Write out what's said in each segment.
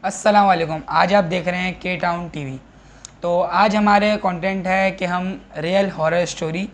अस्सलाम वालेकुम। आज आप देख रहे हैं के टाउन टीवी। तो आज हमारे कंटेंट है कि हम रियल हॉरर स्टोरी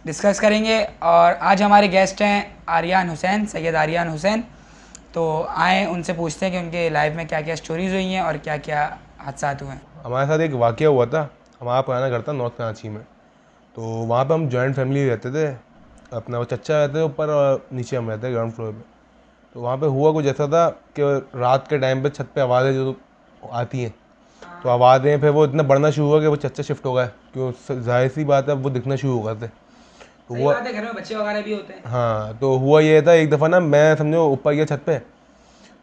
डिस्कस करेंगे और आज हमारे गेस्ट हैं आर्यान हुसैन, सैयद आर्यान हुसैन। तो आए उनसे पूछते हैं कि उनके लाइफ में क्या क्या स्टोरीज़ हुई हैं और क्या क्या हादसा हुए हैं। हमारे साथ एक वाक़या हुआ था। हमारा पुराना घर था नॉर्थ कराची में। तो वहाँ पे हम जॉइंट फैमिली रहते थे। अपना वो चच्चा रहते थे ऊपर और नीचे हम रहते ग्राउंड फ्लोर पे। तो वहाँ पे हुआ कुछ ऐसा था कि रात के टाइम पे छत पे आवाज़ें जो आती हैं, तो आवाज़ें फिर वो इतना बढ़ना शुरू हुआ कि वो चच्चा शिफ्ट हो गए, क्यों जाहिर सी बात है वो दिखना शुरू हो गए थे। तो सही बात है, घर में बच्चे वगैरह भी होते हैं। हाँ, तो हुआ ये था एक दफ़ा ना, मैं समझो ऊपर गया छत पे।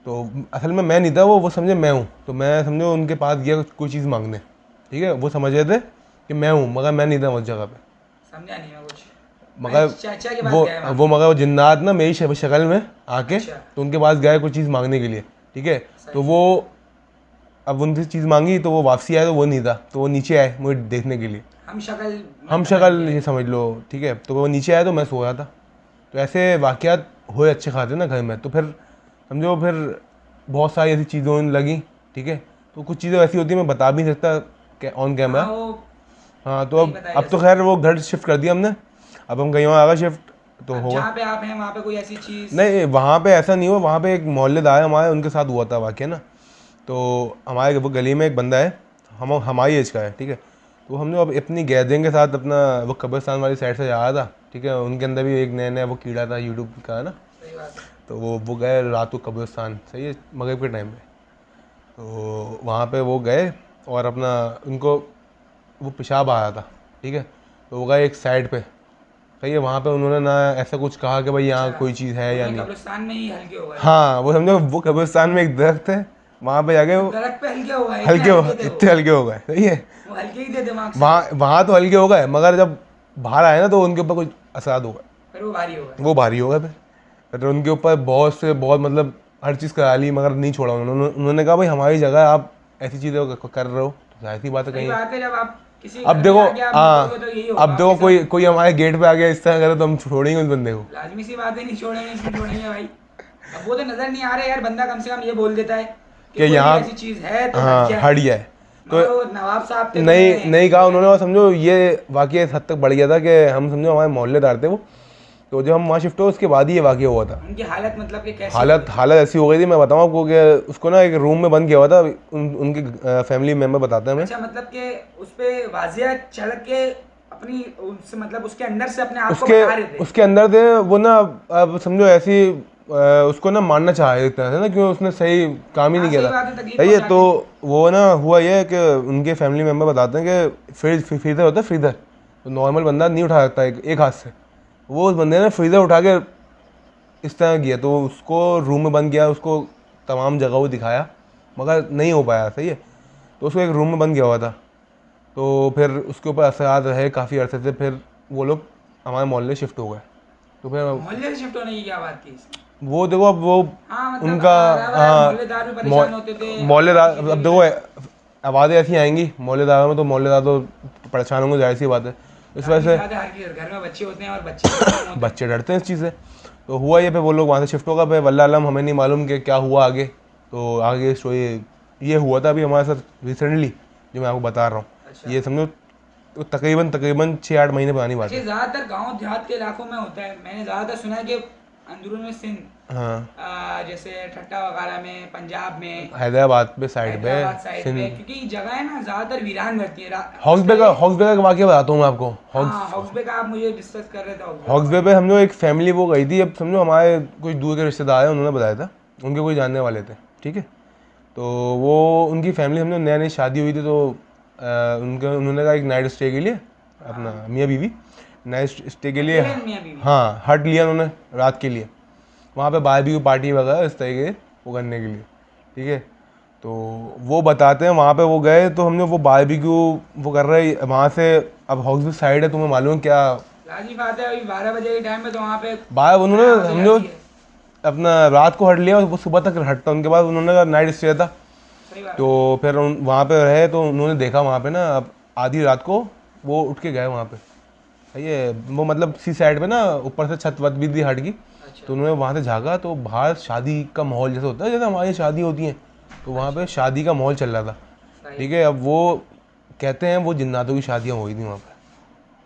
तो असल में मैं नहीं था, वो समझे मैं हूँ। तो मैं समझो उनके पास गया कोई चीज़ मांगने। ठीक है, वो समझ रहे थे कि मैं हूँ, मगर मैं नहीं था उस जगह पे। समझा नहीं मैं कुछ। मगर चाचा के पास वो गए वहाँ। वो मगर वो जिन्नात ना मेरी शक्ल में आके, अच्छा। तो उनके पास गए कुछ चीज़ मांगने के लिए। ठीक है, तो वो अब उनसे चीज़ मांगी तो वो वापसी आए तो वो नहीं था, तो वो नीचे आए मुझे देखने के लिए। हम शक्ल हम शक्ल ये समझ लो। ठीक है, तो वो नीचे आए तो मैं सो रहा था। तो ऐसे वाक़यात हुए अच्छे खासे ना घर में। तो फिर समझो फिर बहुत सारी ऐसी चीज़ें होने लगी। ठीक है, तो कुछ चीज़ें ऐसी होती हैं मैं बता भी नहीं सकता ऑन कैमरा। हाँ, तो अब तो खैर वो घर शिफ्ट कर दिया हमने। अब हम कहीं और आगे शिफ्ट तो होगा। जहाँ पे आप हैं वहाँ पे कोई ऐसी चीज़ नहीं, वहाँ पे ऐसा नहीं हुआ। वहाँ पे एक मोहल्लेदार है हमारे, उनके साथ हुआ था वाक़या ना। तो हमारे वो गली में एक बंदा है, हम हमारी एज का है। ठीक है, तो हमने अब अपनी गैदरिंग के साथ अपना वो कब्रिस्तान वाली साइड से जा रहा था। ठीक है, उनके अंदर भी एक नया नया वो कीड़ा था यूट्यूब का ना। सही बात है। तो वो गए रात को कब्रिस्तान, सही है, मगरिब के टाइम पे। तो वहाँ पे वो गए और अपना उनको वो पेशाब आ रहा था। ठीक है, तो वो गए एक साइड पे। सही है, वहाँ पे उन्होंने ना ऐसा कुछ कहा कि भाई यहाँ कोई चीज़ है या नहीं। कब्रिस्तान में ही हल्के हो गए। हाँ, वो समझो वो कब्रिस्तान में एक दरख्त है, वहाँ पे जाके वो दरख्त पे हल्के हो गए। इतने हल्के हो गए। सही है, वो हल्के ही थे दिमाग से। वहाँ तो हल्के हो गए, मगर जब बाहर आए ना तो उनके ऊपर कुछ असरात हो गए। फिर वो भारी हो गए। वो भारी हो गए फिर उनके ऊपर बहुत से बहुत मतलब हर चीज़ करा ली, मगर नहीं छोड़ा उन्होंने कहा भाई हमारी जगह है, आप ऐसी चीज़ें कर रहे हो तो जाहिर सी बात है कहीं। बात है, जब आप किसी अब घर देखो, में आ गए, आप हाँ, निकलोगे तो यही होगा अब देखो आपके साथ। कोई हमारे गेट पे आ गया इस तरह करे तो हम छोड़ेंगे उस बंदे को। लाजमी सी बात है, नहीं छोड़ेंगे, क्यों छोड़ेंगे भाई। अब वो तो नजर नहीं आ रहा यार, बंदा कम से कम ये बोल देता है कि कि कोई यहाँ ऐसी चीज है तो हाँ हट गया है। तो मगर वो नवाब साहब थे, नहीं कहा उन्होंने। और समझो ये वाकया इस हद तक बढ़ गया था कि हम समझो हमारे मोहल्लेदार थे वो। तो जब हम वहाँ शिफ्ट हुए उसके बाद ही ये वाकया हुआ था। उनकी हालत मतलब कि कैसी हालत ऐसी हो गई थी, मैं बताऊँ आपको कि उसको ना एक रूम में बंद किया हुआ था। उनके फैमिली मेम्बर बताते हैं हमें। अच्छा, मतलब कि उस पे वाजिया चढ़ के अपनी उससे मतलब उसके अंदर से अपने आप को बता रहे थे। उसके अंदर थे वो ना। अब समझो ऐसी उसको ना मारना चाह रहे थे ना, क्यों उसने सही काम ही नहीं किया था। सही है, तो वो ना हुआ ये है कि उनके फैमिली मेम्बर बताते हैं कि फ्रीज़र होता है, फ्रीज़र तो नॉर्मल बंदा नहीं उठा सकता एक हाथ से। वो उस बंदे ने फ्रीज़र उठा के इस तरह किया, तो उसको रूम में बंद किया, उसको तमाम जगह वो दिखाया, मगर नहीं हो पाया। सही है, तो उसको एक रूम में बंद किया हुआ था। तो फिर उसके ऊपर असरात रहे काफ़ी अरसे से। फिर वो लोग हमारे मोहल्ले शिफ्ट हो गए। तो फिर मोहल्ले से शिफ्ट होने की क्या बात थी? वो देखो, अब वो मतलब उनका मोहल्लेदार भी परेशान होते थे। मोहल्लेदार, अब देखो आवाज़ें ऐसी आएंगी मोहल्लेदारों में, तो मोहल्लेदार तो परेशान होंगे, जाहिर सी बात है। इस वजह से घर में बच्चे होते हैं और बच्चे बच्चे डरते हैं इस चीज़ से। तो हुआ ये, पे वो लोग वहाँ से शिफ्ट होगा। फिर वल्लाह आलम, हमें नहीं मालूम कि क्या हुआ आगे। तो आगे स्टोरी ये हुआ था अभी हमारे साथ रिसेंटली, जो मैं आपको बता रहा हूँ। अच्छा। ये समझो तो तकरीबन 6-8 महीने पुरानी बात है। ज़्यादातर गांव देहात के इलाकों में होता है। मैंने ज़्यादातर सुना है कि अंदरून सिंध, हाँ, जैसे ठट्टा वगैरह में, पंजाब में, हैदराबाद पे साइड पे साइड पे, क्योंकि जगह है ना ज़्यादातर वीरान रहती है। हॉक्सबे का वाक़या बताता हूँ मैं आपको। हॉक्सबे का आप मुझे डिस्कस कर रहे थे। हॉक्सबे पे समझो एक फैमिली वो गई थी। अब समझो हमारे कुछ दूर के रिश्तेदार हैं, उन्होंने बताया था, उनके कोई जानने वाले थे। ठीक है, तो वो उनकी फैमिली समझो नया नई शादी हुई थी। तो उन्होंने कहा एक नाइट स्टे के लिए, अपना मियाँ बीवी नाइट स्टे के लिए, हाँ, हट लिया उन्होंने रात के लिए। वहाँ पे बारबेक्यू पार्टी वगैरह इस तरीके वो करने के लिए। ठीक है, तो वो बताते हैं वहाँ पे वो गए, तो हमने वो बारबेक्यू वो कर रहे वहाँ से। अब हॉक्सबे साइड है, तुम्हें मालूम है क्या, लाजी बात है, अभी 12 बजे के टाइम पे तो वहाँ पे बाहर उन्होंने समझो अपना रात को हट लिया और वो सुबह तक हटता। उनके बाद उन्होंने नाइट स्टे था। तो फिर वहाँ पे रहे तो उन्होंने देखा वहाँ पे ना, अब आधी रात को वो उठ के गए वहाँ पे। सही है, वो मतलब सी साइड पे ना ऊपर से छत वत भी हट गई। तो उन्होंने वहाँ से झाँका तो बाहर शादी का माहौल जैसा होता है, जैसे हमारी शादी होती है तो वहाँ पे शादी का माहौल चल रहा था, ठीक है। अब वो कहते हैं वो जिन्नातों की शादियाँ हुई थी वहाँ पे।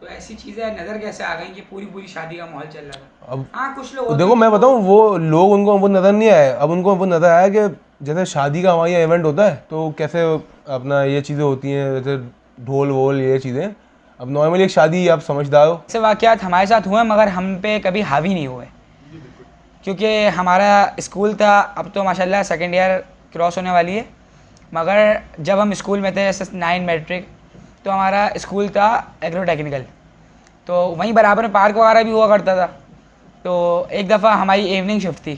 तो ऐसी चीज़ें नज़र कैसे आ गई कि पूरी पूरी शादी का माहौल चल रहा था? अब हाँ, कुछ लोग तो होते देखो हैं मैं जो बताऊँ, वो लोग उनको वो नज़र नहीं आए, अब उनको वो नज़र आया कि जैसे शादी का हमारे यहाँ इवेंट होता है तो कैसे अपना ये चीज़ें होती हैं, जैसे ढोल वोल ये चीज़ें। अब नॉर्मली एक शादी, आप समझदार हो। ऐसे वाक़यात हमारे साथ हुए मगर हम पे कभी हावी नहीं हुए, क्योंकि हमारा स्कूल था, अब तो माशाल्लाह सेकेंड ईयर क्रॉस होने वाली है, मगर जब हम स्कूल में थे जैसे 9 मैट्रिक, तो हमारा स्कूल था एग्रो टेक्निकल, तो वहीं बराबर में पार्क वगैरह भी हुआ करता था। तो एक दफ़ा हमारी इवनिंग शिफ्ट थी,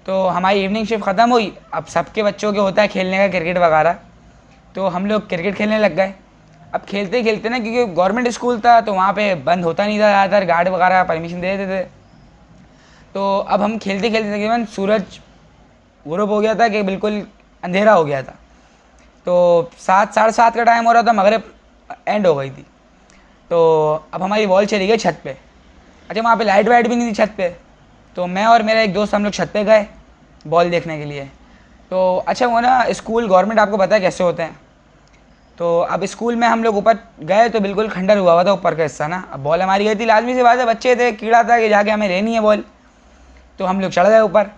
तो हमारी इवनिंग शिफ्ट ख़त्म हुई, अब सबके बच्चों के होता है खेलने का क्रिकेट वगैरह, तो हम लोग क्रिकेट खेलने लग गए। अब खेलते खेलते ना, क्योंकि गवर्नमेंट स्कूल था तो वहाँ पे बंद होता नहीं था ज़्यादातर, गार्ड वगैरह परमिशन दे देते थे। तो अब हम खेलते खेलते तकरीबन सूरज गुरूब हो गया था कि बिल्कुल अंधेरा हो गया था, तो 7 साढ़े 7 का टाइम हो रहा था, मगरिब एंड हो गई थी। तो अब हमारी बॉल चली गई छत पे। अच्छा, वहाँ पे लाइट वाइट भी नहीं थी छत पे, तो मैं और मेरा एक दोस्त हम लोग छत पे गए बॉल देखने के लिए। तो अच्छा, वो ना स्कूल गवर्नमेंट आपको पता है कैसे होते हैं, तो अब स्कूल में हम लोग ऊपर गए तो बिल्कुल खंडर हुआ था ऊपर का हिस्सा ना। अब बॉल हमारी गई थी, लाजमी सी बात है, बच्चे थे, कीड़ा था कि जाके हमें लेनी है बॉल, तो हम लोग चढ़ गए ऊपर।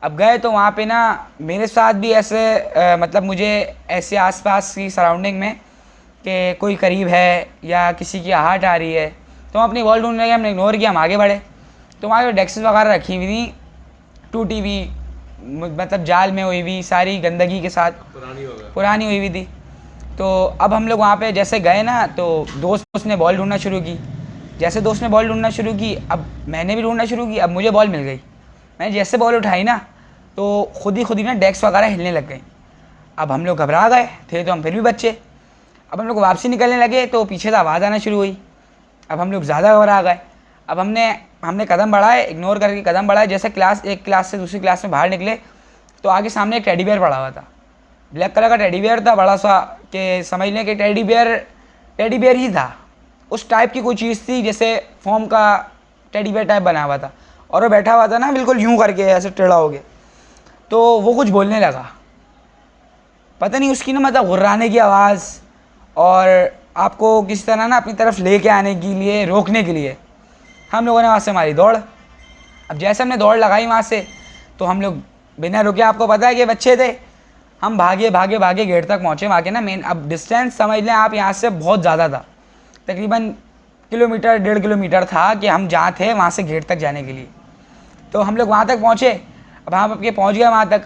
अब गए तो वहाँ पे ना मेरे साथ भी ऐसे मतलब मुझे ऐसे आसपास की सराउंडिंग में कि कोई करीब है या किसी की आहट आ रही है, तो हम अपनी बॉल ढूंढने लगे, हमने इग्नोर किया, हम आगे बढ़े। तो वहाँ पे डेस्क वगैरह रखी हुई थी, टूटी हुई, मतलब जाल में हुई हुई, सारी गंदगी के साथ पुरानी हुई हुई थी। तो अब हम लोग वहाँ पे जैसे गए ना, तो दोस्त ने बॉल ढूंढना शुरू की। जैसे दोस्त ने बॉल ढूंढना शुरू की, अब मैंने भी ढूंढना शुरू की, अब मुझे बॉल मिल गई। मैंने जैसे बॉल उठाई ना, तो खुद ही ना डेस्क वगैरह हिलने लग गई। अब हम लोग घबरा गए थे, तो हम फिर भी बच्चे। अब हम लोग वापसी निकलने लगे तो पीछे से आवाज़ आना शुरू हुई। अब हम लोग ज़्यादा घबरा गए। अब हमने कदम बढ़ाए, इग्नोर करके कदम बढ़ाए। जैसे एक क्लास से दूसरी क्लास में बाहर निकले तो आगे सामने एक टेडी बेयर पड़ा हुआ था, ब्लैक कलर का टेडी बेयर था, बड़ा सा, कि समझ लें कि टेडी बेयर ही था, उस टाइप की कोई चीज़ थी, जैसे फोम का टेडी बेयर टाइप बना हुआ था, और वो बैठा हुआ था ना बिल्कुल यूं करके ऐसे टेढ़ा हो गया। तो वो कुछ बोलने लगा, पता नहीं उसकी ना मतलब घुर्राने की आवाज़, और आपको किसी तरह ना अपनी तरफ लेके आने के लिए, रोकने के लिए हम लोगों ने वहाँ से मारी दौड़। अब जैसे हमने दौड़ लगाई वहाँ से, तो हम लोग बिना रुके, आपको पता है कि बच्चे थे, हम भागे भागे भागे गेट तक पहुँचे। वहाँ के ना मेन, अब डिस्टेंस समझ लें आप यहाँ से बहुत ज़्यादा था, तकरीबन किलोमीटर 1.5 किलोमीटर था कि हम जहाँ थे वहाँ से गेट तक जाने के लिए। तो हम लोग वहाँ तक पहुँचे। अब हम आपके पहुँच गए वहाँ तक।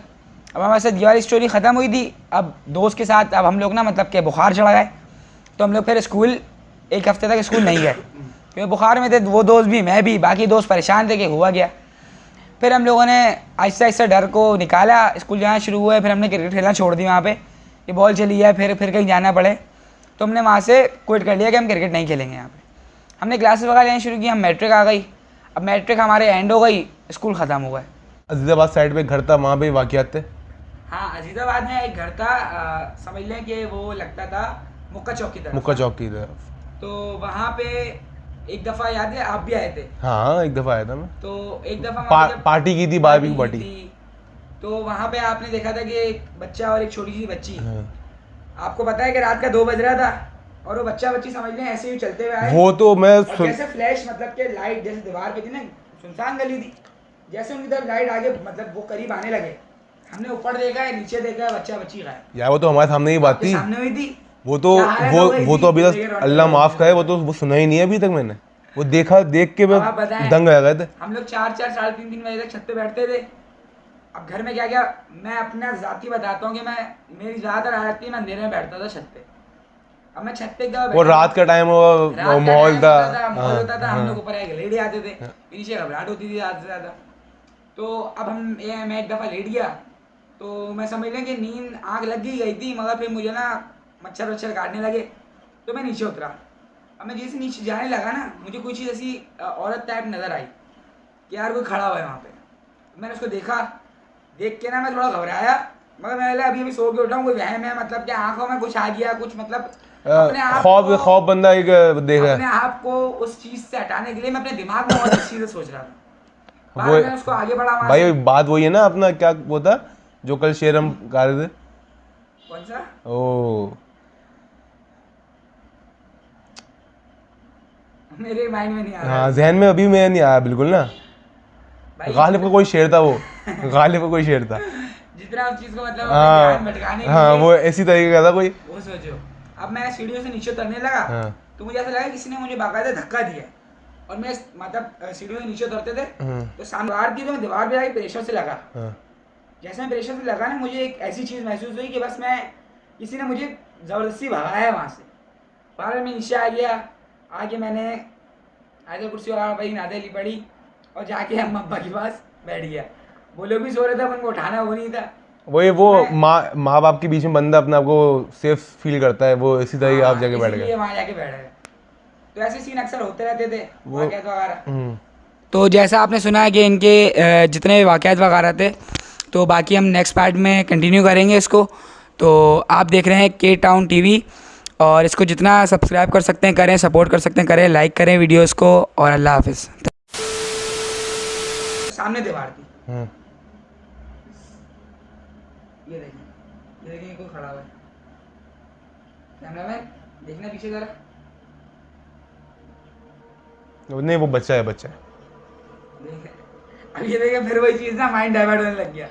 अब हमारे साथ ये वाली स्टोरी ख़त्म हुई थी। अब दोस्त के साथ अब हम लोग ना मतलब कि बुखार चढ़ा गए, तो हम लोग फिर स्कूल 1 हफ्ते तक स्कूल नहीं गए, क्योंकि बुखार में थे, वो दोस्त भी, मैं भी, बाकी दोस्त परेशान थे कि हुआ गया। फिर हम लोगों ने आहिस्ता आहिस्ता डर को निकाला, स्कूल जाना शुरू हुए। फिर हमने क्रिकेट खेलना छोड़ दी वहाँ पे, कि बॉल चली है, फिर कहीं जाना पड़े, तो हमने वहाँ से क्विट कर लिया कि हम क्रिकेट नहीं खेलेंगे यहाँ पे। हमने क्लासेस वगैरह लेना शुरू की, हम मैट्रिक आ गई। अब मैट्रिक हमारे एंड हो गई, स्कूल ख़त्म हो गए। अजीज़ाबाद साइड पे घर था, वहाँ पे वाक़यात थे। हाँ, अजीज़ाबाद में एक घर था, समझ लें कि वो लगता था मुक्का चौक की तरफ। मुक्का चौक की तरफ। तो वहाँ पे एक दफ़ा याद है आप भी आए थे? हाँ, एक दफ़ा आया था मैं। तो एक दफ़ा पार्टी की थी, बारबेक्यू पार्टी। तो वहाँ पे आपने देखा था कि एक बच्चा और एक छोटी सी बच्ची, हाँ। आपको पता है कि रात का 2 बज रहा था, और वो बच्चा बच्ची समझ लें ऐसे ही चलते हुए आए। वो तो मैं जैसे फ्लैश, मतलब कि लाइट जैसे दीवार पे थी ना, सुनसान गली थी, जैसे उनकी तरफ लाइट आगे, मतलब वो करीब आने लगे, हमने ऊपर देखा है, नीचे देखा है, बच्चा बच्ची गायब। यार वो तो हमारे सामने ही बात थी, सामने हुई थी। वो तो अभी तक अल्लाह माफ़ करे, वो सुना ही नहीं है अभी तक मैंने। वो देख के मैं दंग रह गए थे। हम लोग 4 साढ़े 3 बजे तक छत पे बैठते थे। अब घर में क्या क्या, मैं अपना ज़ाती बताता हूँ कि मेरी ज़्यादातर आदत थी, मैं अंधेरे में बैठता था छत पे। अब मैं छत पे वो रात का टाइम माहौल था, हम लोग ऊपर आके लेट आते थे, नीचे घबराहट होती थी ज़्यादा से ज़्यादा। तो अब मैं एक दफ़ा लेट गया, तो मैं समझ लें कि नींद, आँख लग गई थी, मगर फिर मुझे ना मच्छर काटने लगे, तो मैं नीचे उतरा। अब मैं जैसे नीचे जाने लगा ना, मुझे कोई चीज़ ऐसी औरत टाइप नज़र आई कि यार कोई खड़ा हुआ है वहाँ पे। मैंने उसको देखा, देख के ना मैं थोड़ा घबराया, मगर मैं अभी सो के उठा हूँ, कोई वहम है, मतलब कि आंखों में कुछ आ गया, कुछ मतलब खौफ बंदा एक देखा, अपने आप को उस चीज़ से हटाने के लिए मैं अपने दिमाग में बहुत अच्छी चीज़ें सोच रहा था। मैंने उसको आगे बढ़ा। भाई बात वही है ना अपना, क्या वो था जो कल शेर हम गा रहे थे, कौन सा? ओ मेरे माइंड में नहीं आ रहा हाँ, जहन में अभी मैं नहीं आया बिल्कुल ना। भाई। गालिब का कोई शेर था वो, गालिब का कोई शेर था। जितना उस चीज को मतलब अपने हाँ ध्यान भटकाने के हाँ, लिए वो इसी तरीके का था कोई। वो सोचो। अब मैं सीढ़ियों से नीचे उतरने लगा हाँ। तो मुझे ऐसा लगा किसी ने मुझे बाकायदा धक्का दिया और मैं मतलब सीढ़ियों से नीचे उतरते थे तो सामने दीवार थी तो मैं दीवार पे आके प्रेशर से लगा। हाँ। जैसे मैं प्रेशर से लगा ना मुझे एक ऐसी चीज़ महसूस हुई कि बस मैं किसी ने मुझे ज़बरदस्ती भगाया है वहाँ से। बाहर मैं नीचे आ गया, आके मैंने आयत कुर्सी और भाई नादे ली पड़ी और जाके अम्मा अब्बा के पास बैठ गया। वो लोग भी सो रहे थे, उनको उठाना वो नहीं था। वही वो माँ बाप के बीच में बंदा अपने आप को सेफ फील करता है, वो इसी तरह आप जाके बैठ गए। वहाँ जाके बैठ गए। तो ऐसे सीन अक्सर होते रहते थे वाक़यात वगैरह। हम्म। तो जैसा आपने सुना है कि इनके जितने वाक़यात वगैरह थे, तो बाकी हम नेक्स्ट पार्ट में कंटिन्यू करेंगे इसको। तो आप देख रहे हैं के टाउन टीवी और इसको जितना सब्सक्राइब कर सकते हैं करें, सपोर्ट कर सकते हैं करें, लाइक करें वीडियोस को और अल्लाह हाफिज़। सामने दीवार थी, ये देखिए कोई खड़ा हुआ है। कैमरामैन देखना पीछे जरा। नहीं, वो बच्चा है, बच्चा है। अब ये देखिए फिर वही चीज़ ना, माइंड डाइवर्ट होने लग गया।